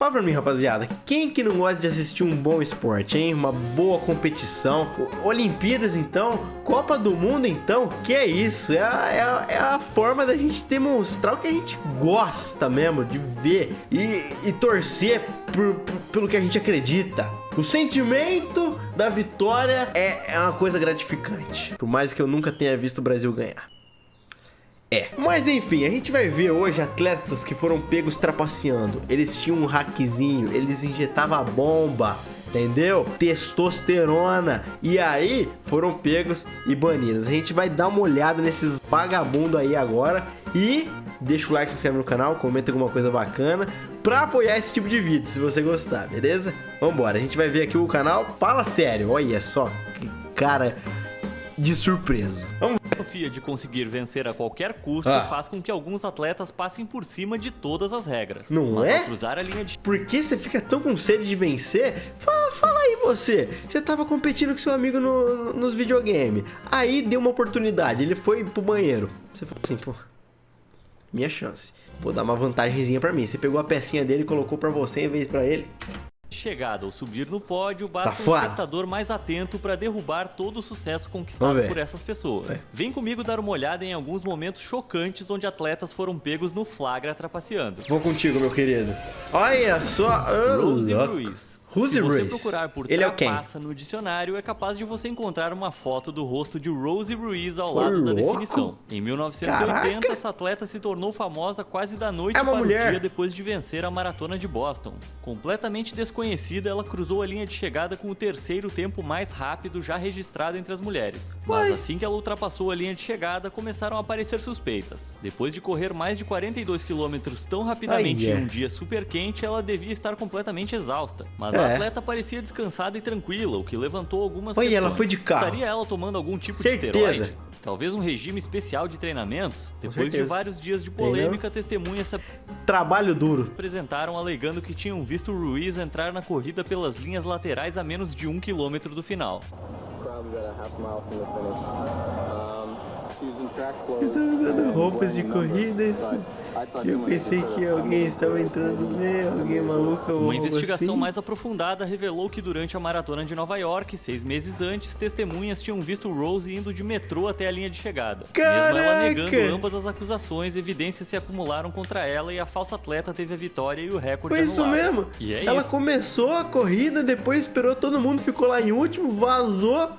Fala pra mim, rapaziada, quem que não gosta de assistir um bom esporte, hein? Uma boa competição, Olimpíadas então, Copa do Mundo então, que é isso? É a forma da gente demonstrar o que a gente gosta mesmo de ver e torcer pelo que a gente acredita. O sentimento da vitória é uma coisa gratificante, por mais que eu nunca tenha visto o Brasil ganhar. Mas enfim, a gente vai ver hoje atletas que foram pegos trapaceando. Eles tinham um hackzinho, eles injetavam a bomba, entendeu? Testosterona. E aí foram pegos e banidos. A gente vai dar uma olhada nesses vagabundos aí agora. E deixa o like, se inscreve no canal, comenta alguma coisa bacana pra apoiar esse tipo de vídeo, se você gostar, beleza? Vambora, a gente vai ver aqui o canal. Fala sério, olha só que cara de surpreso. Vamos. A filosofia de conseguir vencer a qualquer custo faz com que alguns atletas passem por cima de todas as regras. Não mas é? ao cruzar a linha de... Por que você fica tão com sede de vencer? Fala aí você. Você tava competindo com seu amigo nos videogames. Aí deu uma oportunidade, ele foi pro banheiro. Você falou assim, pô, minha chance. Vou dar uma vantagenzinha pra mim. Você pegou a pecinha dele e colocou pra você em vez pra ele. Chegada ou subir no pódio, basta Safado. um espectador mais atento para derrubar todo o sucesso conquistado por essas pessoas. Vem comigo dar uma olhada em alguns momentos chocantes onde atletas foram pegos no flagra trapaceando. Vou contigo, meu querido. Olha só. Rosie Ruiz. Se você procurar por ele trapaça no dicionário, é capaz de você encontrar uma foto do rosto de Rosie Ruiz ao lado da definição. Em 1980, essa atleta se tornou famosa quase da noite para o dia depois de vencer a maratona de Boston. Completamente desconhecida, ela cruzou a linha de chegada com o terceiro tempo mais rápido já registrado entre as mulheres. Mas assim que ela ultrapassou a linha de chegada, começaram a aparecer suspeitas. Depois de correr mais de 42 quilômetros tão rapidamente em um dia super quente, ela devia estar completamente exausta. Mas a atleta parecia descansada e tranquila, o que levantou algumas questões. Ela foi de carro. Estaria ela tomando algum tipo de esteroide? Talvez um regime especial de treinamentos? Depois de vários dias de polêmica, testemunhas trabalho duro apresentaram alegando que tinham visto Ruiz entrar na corrida pelas linhas laterais a menos de 1 quilômetro do final. Estão usando roupas de corridas. Eu pensei que alguém estava entrando no meio, alguém maluco. Uma investigação mais aprofundada revelou que durante a maratona de Nova York, 6 meses antes, testemunhas tinham visto Rosie indo de metrô até a linha de chegada. Caraca! Mesmo ela negando ambas as acusações, evidências se acumularam contra ela e a falsa atleta teve a vitória e o recorde anulados. Foi isso mesmo? E ela começou a corrida, depois esperou todo mundo, ficou lá em último, vazou,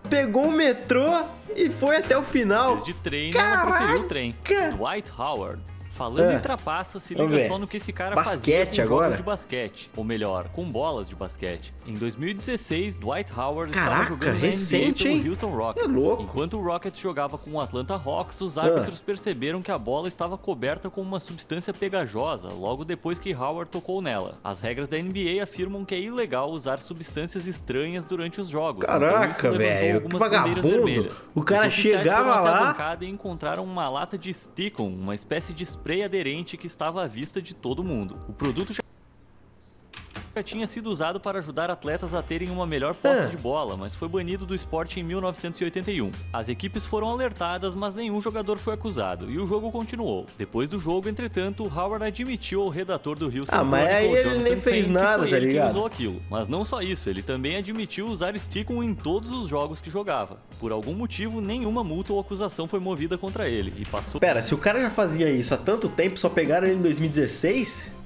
pegou o metrô e foi até o final. Desde treino, ela preferiu o trem. Dwight Howard. Falando em trapaça, se liga só no que esse cara fazia com jogos de basquete. Ou melhor, com bolas de basquete. Em 2016, Dwight Howard estava jogando recente, na NBA pelo Houston Rockets. Enquanto o Rockets jogava com o Atlanta Hawks, os árbitros perceberam que a bola estava coberta com uma substância pegajosa logo depois que Howard tocou nela. As regras da NBA afirmam que é ilegal usar substâncias estranhas durante os jogos. Caraca, velho, que vagabundo. O cara chegava lá e encontraram uma lata de Stickum, uma espécie de spray aderente que estava à vista de todo mundo. O produto já tinha sido usado para ajudar atletas a terem uma melhor posse de bola, mas foi banido do esporte em 1981. As equipes foram alertadas, mas nenhum jogador foi acusado, e o jogo continuou. Depois do jogo, entretanto, Howard admitiu ao redator do Houston mas aí ele nem fez nada, tá ligado? Que usou aquilo. Mas não só isso, ele também admitiu usar Stickum em todos os jogos que jogava. Por algum motivo, nenhuma multa ou acusação foi movida contra ele, e passou... Pera, se o cara já fazia isso há tanto tempo, só pegaram ele em 2016...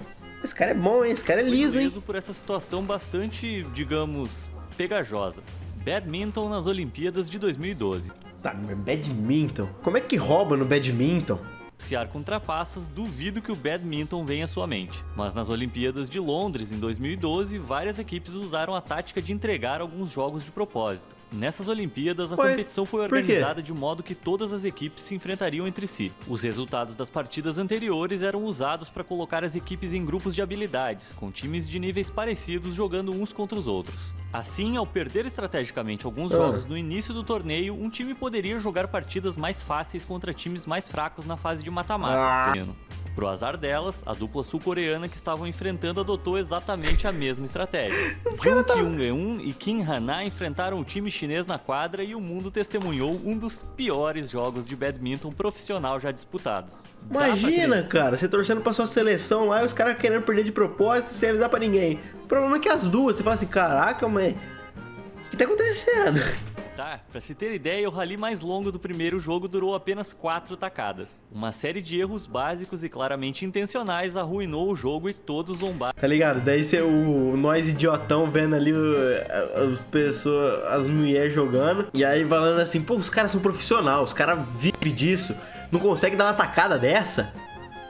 Esse cara é bom, hein? Esse cara é liso, hein? Por essa situação bastante, digamos, pegajosa. Badminton nas Olimpíadas de 2012. Tá, badminton? Como é que rouba no badminton? Com trapaças, duvido que o badminton venha à sua mente. Mas nas Olimpíadas de Londres, em 2012, várias equipes usaram a tática de entregar alguns jogos de propósito. Nessas Olimpíadas, a competição foi organizada de modo que todas as equipes se enfrentariam entre si. Os resultados das partidas anteriores eram usados para colocar as equipes em grupos de habilidades, com times de níveis parecidos jogando uns contra os outros. Assim, ao perder estrategicamente alguns jogos no início do torneio, um time poderia jogar partidas mais fáceis contra times mais fracos na fase de mata-mata. Pro azar delas, a dupla sul-coreana que estavam enfrentando adotou exatamente a mesma estratégia. Jung Kyung-eun e Kim Han-na enfrentaram o time chinês na quadra e o mundo testemunhou um dos piores jogos de badminton profissional já disputados. Imagina, cara, você torcendo pra sua seleção lá e os caras querendo perder de propósito sem avisar pra ninguém. O problema é que as duas, você fala assim, caraca, mas o que tá acontecendo? Tá, pra se ter ideia, o rally mais longo do primeiro jogo durou apenas 4 tacadas. Uma série de erros básicos e claramente intencionais arruinou o jogo e todos zombaram. Tá ligado? Daí nós idiotão vendo ali as mulheres jogando, e aí falando assim, pô, os caras são profissionais, os caras vivem disso, não conseguem dar uma tacada dessa?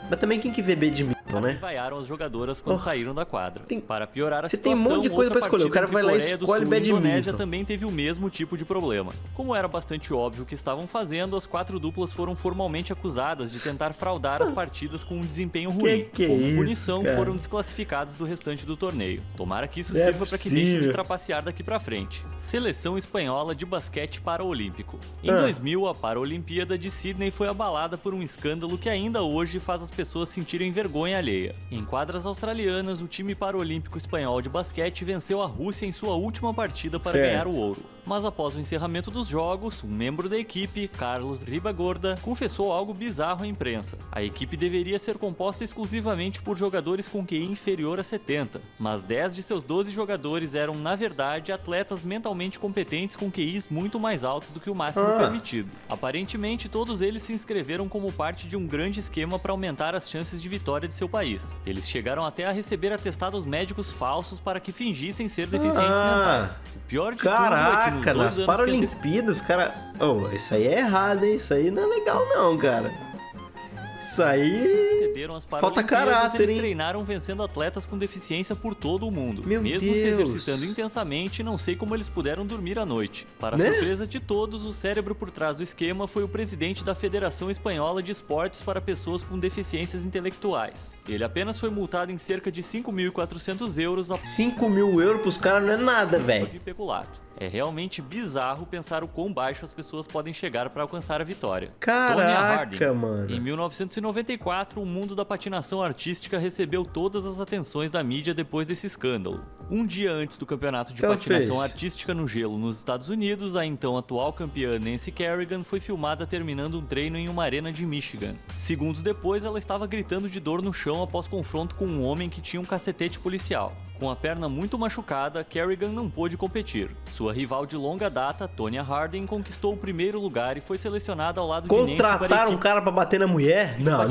Mas também quem que vê badminton, né? Vaiaram as jogadoras quando saíram da quadra. Para piorar a você situação, tem um monte de coisa pra escolher. O cara vai lá e escolhe badminton. A Indonésia também teve o mesmo tipo de problema. Como era bastante óbvio o que estavam fazendo, as 4 duplas foram formalmente acusadas de tentar fraudar as partidas com um desempenho ruim. Como punição, foram desclassificados do restante do torneio. Tomara que isso sirva para que deixem de trapacear daqui pra frente. Seleção espanhola de basquete paraolímpico. Em 2000, a Paralimpíada de Sydney foi abalada por um escândalo que ainda hoje faz as pessoas sentirem vergonha alheia. Em quadras australianas, o time paralímpico espanhol de basquete venceu a Rússia em sua última partida para ganhar o ouro. Mas após o encerramento dos jogos, um membro da equipe, Carlos Ribagorda, confessou algo bizarro à imprensa. A equipe deveria ser composta exclusivamente por jogadores com QI inferior a 70, mas 10 de seus 12 jogadores eram, na verdade, atletas mentalmente competentes com QIs muito mais altos do que o máximo permitido. Aparentemente, todos eles se inscreveram como parte de um grande esquema para aumentar as chances de vitória de seu país. Eles chegaram até a receber atestados médicos falsos para que fingissem ser deficientes mentais. O pior de tudo é que nas Paralimpíadas, cara... Oh, isso aí é errado, hein? Isso aí não é legal não, cara. Isso aí... Falta caráter, eles treinaram vencendo atletas com deficiência por todo o mundo. Mesmo se exercitando intensamente, não sei como eles puderam dormir à noite. Para surpresa de todos, o cérebro por trás do esquema foi o presidente da Federação Espanhola de Esportes para Pessoas com Deficiências Intelectuais. Ele apenas foi multado em cerca de 5.400 euros. 5 mil euros pros caras não é nada, velho. De peculato. É realmente bizarro pensar o quão baixo as pessoas podem chegar para alcançar a vitória. Caraca, mano. Em 1994, o mundo da patinação artística recebeu todas as atenções da mídia depois desse escândalo. Um dia antes do campeonato de patinação artística no gelo nos Estados Unidos, a então atual campeã Nancy Kerrigan foi filmada terminando um treino em uma arena de Michigan. Segundos depois, ela estava gritando de dor no chão após confronto com um homem que tinha um cacetete policial. Com a perna muito machucada, Kerrigan não pôde competir. Sua rival de longa data, Tonya Harding, conquistou o primeiro lugar e foi selecionada ao lado de Nancy. Contrataram um cara pra bater na mulher? Não.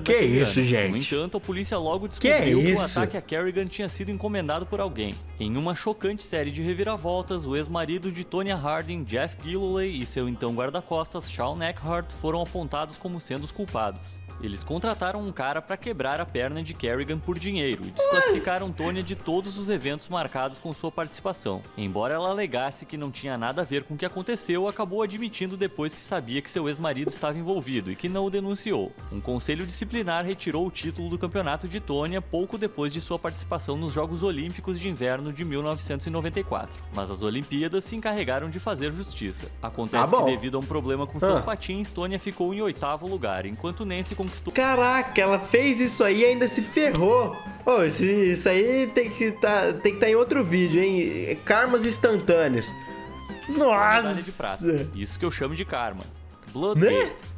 Que isso, gente? No entanto, a polícia logo descobriu que o ataque a Kerrigan tinha sido encomendado por alguém. Em uma chocante série de reviravoltas, o ex-marido de Tonya Harding, Jeff Gilloley, e seu então guarda-costas, Shawn Eckhart, foram apontados como sendo os culpados. Eles contrataram um cara para quebrar a perna de Kerrigan por dinheiro e desclassificaram Tonya de todos os eventos marcados com sua participação. Embora ela alegasse que não tinha nada a ver com o que aconteceu, acabou admitindo depois que sabia que seu ex-marido estava envolvido e que não o denunciou. Um conselho disciplinar retirou o título do campeonato de Tonya pouco depois de sua participação nos Jogos Olímpicos de Inverno de 1994. Mas as Olimpíadas se encarregaram de fazer justiça. Acontece que devido a um problema com seus patins, Tonya ficou em 8º lugar, enquanto Nancy conquistou. Caraca, ela fez isso aí e ainda se ferrou. Oh, isso aí tem que tá em outro vídeo, hein? Karmas instantâneos. Nossa! De prata. Isso que eu chamo de karma. Bloodgate.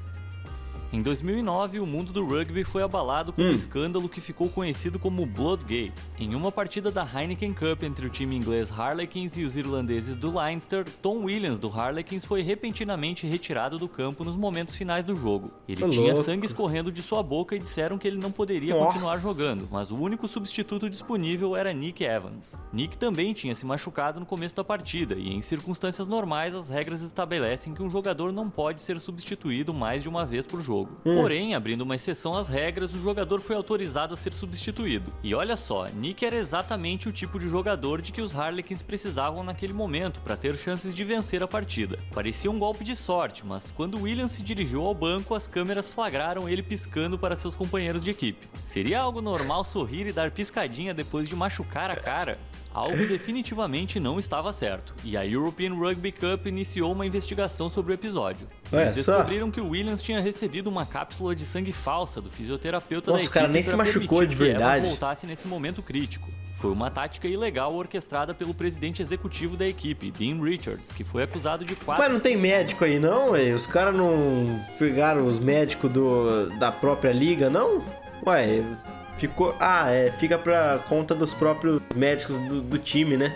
Em 2009, o mundo do rugby foi abalado com um escândalo que ficou conhecido como Bloodgate. Em uma partida da Heineken Cup entre o time inglês Harlequins e os irlandeses do Leinster, Tom Williams do Harlequins foi repentinamente retirado do campo nos momentos finais do jogo. Ele tinha sangue escorrendo de sua boca e disseram que ele não poderia continuar jogando, mas o único substituto disponível era Nick Evans. Nick também tinha se machucado no começo da partida e, em circunstâncias normais, as regras estabelecem que um jogador não pode ser substituído mais de uma vez por jogo. Porém, abrindo uma exceção às regras, o jogador foi autorizado a ser substituído. E olha só, Nick era exatamente o tipo de jogador de que os Harlequins precisavam naquele momento para ter chances de vencer a partida. Parecia um golpe de sorte, mas quando Williams se dirigiu ao banco, as câmeras flagraram ele piscando para seus companheiros de equipe. Seria algo normal sorrir e dar piscadinha depois de machucar a cara? Algo definitivamente não estava certo, e a European Rugby Cup iniciou uma investigação sobre o episódio. Eles descobriram que o Williams tinha recebido uma cápsula de sangue falsa do fisioterapeuta Nossa, da equipe. O cara nem se machucou de verdade. Que voltasse nesse momento crítico. Foi uma tática ilegal orquestrada pelo presidente executivo da equipe, Dean Richards, que foi acusado de 4... Mas não tem médico aí não, ué? Os caras não pegaram os médicos da própria liga, não? Ué, ficou... fica pra conta dos próprios médicos do time, né?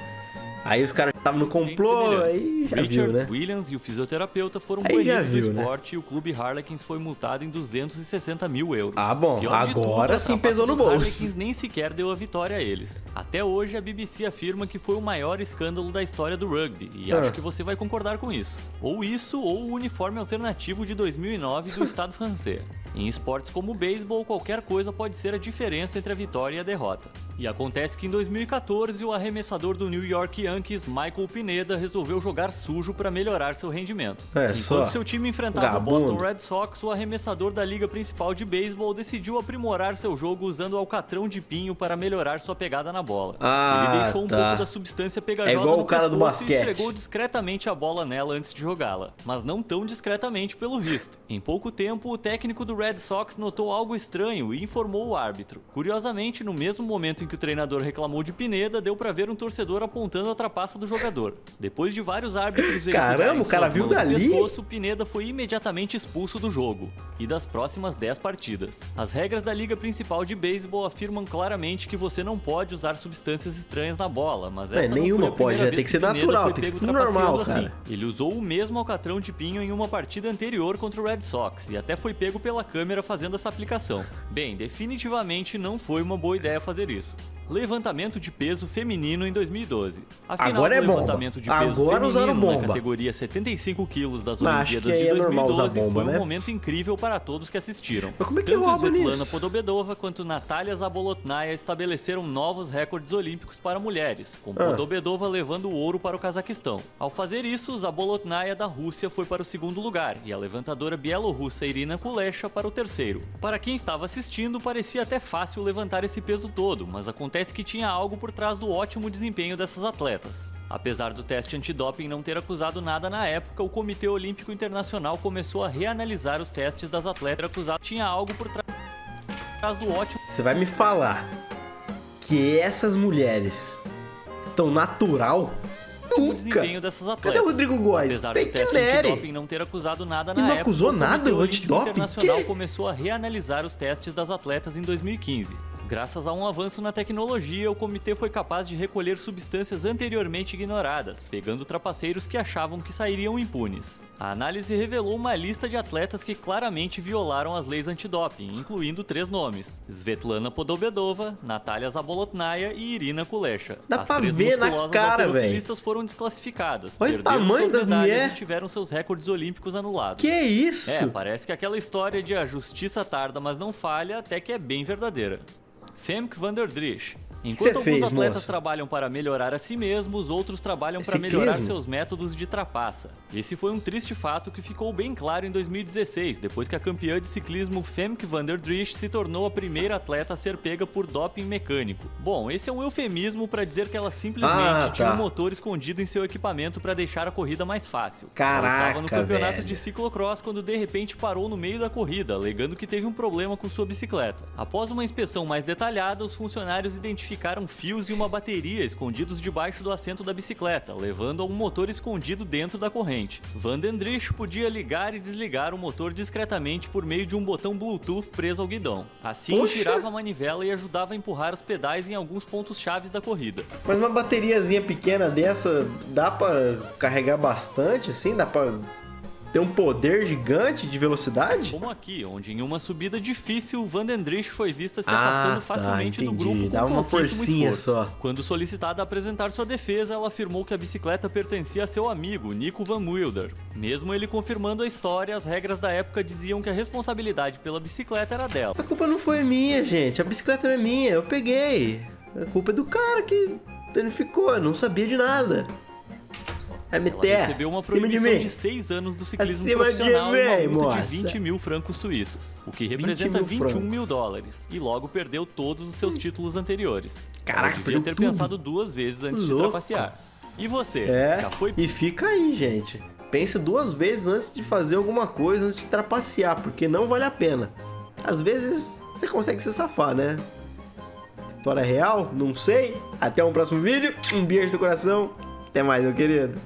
Aí os caras estavam no complô, aí já Richards, viu, né? Williams e o fisioterapeuta foram aí banidos do viu, esporte, né? E o clube Harlequins foi multado em 260 mil euros. Ah, bom, Pior agora sim pesou no bolso. Harlequins nem sequer deu a vitória a eles. Até hoje, a BBC afirma que foi o maior escândalo da história do rugby, e acho que você vai concordar com isso. Ou o uniforme alternativo de 2009 do estado francês. Em esportes como o beisebol, qualquer coisa pode ser a diferença entre a vitória e a derrota. E acontece que em 2014, o arremessador do New York Yankees, Michael Pineda, resolveu jogar sujo para melhorar seu rendimento. Enquanto seu time enfrentava o Boston Red Sox, o arremessador da liga principal de beisebol decidiu aprimorar seu jogo usando alcatrão de pinho para melhorar sua pegada na bola. Ele deixou um pouco da substância pegajosa igual no o cara do pescoço e basquete. esfregou discretamente a bola nela antes de jogá-la, mas não tão discretamente pelo visto. Em pouco tempo, o técnico do Red Sox notou algo estranho e informou o árbitro. Curiosamente, no mesmo momento em que o treinador reclamou de Pineda, deu pra ver um torcedor apontando a trapaça do jogador. Depois de vários árbitros Caramba, o cara viu dali? pescoço, Pineda foi imediatamente expulso do jogo e das próximas 10 partidas. As regras da liga principal de beisebol afirmam claramente que você não pode usar substâncias estranhas na bola, mas essa não nenhuma foi a primeira pode, vez tem que ser Pineda natural, foi tem que pego ser normal, trapaceando cara. Ele usou o mesmo alcatrão de pinho em uma partida anterior contra o Red Sox e até foi pego pela câmera fazendo essa aplicação. Bem, definitivamente não foi uma boa ideia fazer isso. Levantamento de peso feminino em 2012. A final Agora é do bomba. levantamento de peso Agora feminino usaram bomba. na categoria 75 quilos das Mas acho Olimpíadas que de aí é normal 2012 usar bomba, foi né? um momento incrível para todos que assistiram. Mas como é que Tanto rouba Svetlana nisso? Podobedova quanto Natalia Zabolotnaya estabeleceram novos recordes olímpicos para mulheres, com Podobedova levando o ouro para o Cazaquistão. Ao fazer isso, Zabolotnaya da Rússia foi para o segundo lugar e a levantadora bielorrussa Irina Kulesha para o terceiro. Para quem estava assistindo, parecia até fácil levantar esse peso todo, mas acontece que tinha algo por trás do ótimo desempenho dessas atletas. Apesar do teste antidoping não ter acusado nada na época, o Comitê Olímpico Internacional começou a reanalisar os testes das atletas acusadas. Tinha algo por trás do ótimo... Você vai me falar que essas mulheres tão natural? O desempenho dessas atletas. Cadê o Rodrigo Góes? Apesar do teste antidoping não ter acusado nada na época, acusou nada o o antidoping? Internacional começou a reanalisar os testes das atletas em 2015. Graças a um avanço na tecnologia, o comitê foi capaz de recolher substâncias anteriormente ignoradas, pegando trapaceiros que achavam que sairiam impunes. A análise revelou uma lista de atletas que claramente violaram as leis antidoping, incluindo 3 nomes: Svetlana Podobedova, Natalia Zabolotnaya e Irina Kulesha. Dá As pra 3 ver na musculosas cara, halterofilistas foram desclassificadas, olha o perderam tamanho suas das medalhas mulheres. e tiveram seus recordes olímpicos anulados. Que isso? Parece que aquela história de a justiça tarda, mas não falha, até que é bem verdadeira. Femke van der Driesche. Enquanto alguns atletas trabalham para melhorar a si mesmos, outros trabalham para melhorar seus métodos de trapaça. Esse foi um triste fato que ficou bem claro em 2016, depois que a campeã de ciclismo Femke van der Driesche se tornou a primeira atleta a ser pega por doping mecânico. Bom, esse é um eufemismo para dizer que ela simplesmente tinha um motor escondido em seu equipamento para deixar a corrida mais fácil. Caraca, ela estava no campeonato de ciclocross quando de repente parou no meio da corrida, alegando que teve um problema com sua bicicleta. Após uma inspeção mais detalhada, os funcionários identificaram fios e uma bateria escondidos debaixo do assento da bicicleta, levando a um motor escondido dentro da corrente. Van den Driesche podia ligar e desligar o motor discretamente por meio de um botão Bluetooth preso ao guidão. Assim, girava a manivela e ajudava a empurrar os pedais em alguns pontos chaves da corrida. Mas uma bateriazinha pequena dessa, dá pra carregar bastante, assim? Dá pra ter um poder gigante de velocidade? Como aqui, onde em uma subida difícil, Van den Driesche foi vista se afastando facilmente do grupo Dá uma com pouquíssimo forcinha esforço. só. Quando solicitada a apresentar sua defesa, ela afirmou que a bicicleta pertencia a seu amigo, Nico Van Wilder. Mesmo ele confirmando a história, as regras da época diziam que a responsabilidade pela bicicleta era dela. A culpa não foi minha, gente. A bicicleta não é minha, eu peguei. A culpa é do cara que danificou, eu não sabia de nada. Ela recebeu uma proibição de 6 anos do ciclismo profissional e uma multa de 20 mil francos suíços, o que representa 21 mil dólares, e logo perdeu todos os seus títulos anteriores. Caraca, ela devia ter pensado 2 vezes antes de trapacear. E você? Já foi... E fica aí, gente. pense 2 vezes antes de fazer alguma coisa, antes de trapacear, porque não vale a pena. Às vezes você consegue se safar, né? História real? Não sei. Até um próximo vídeo. Um beijo do coração. Até mais, meu querido.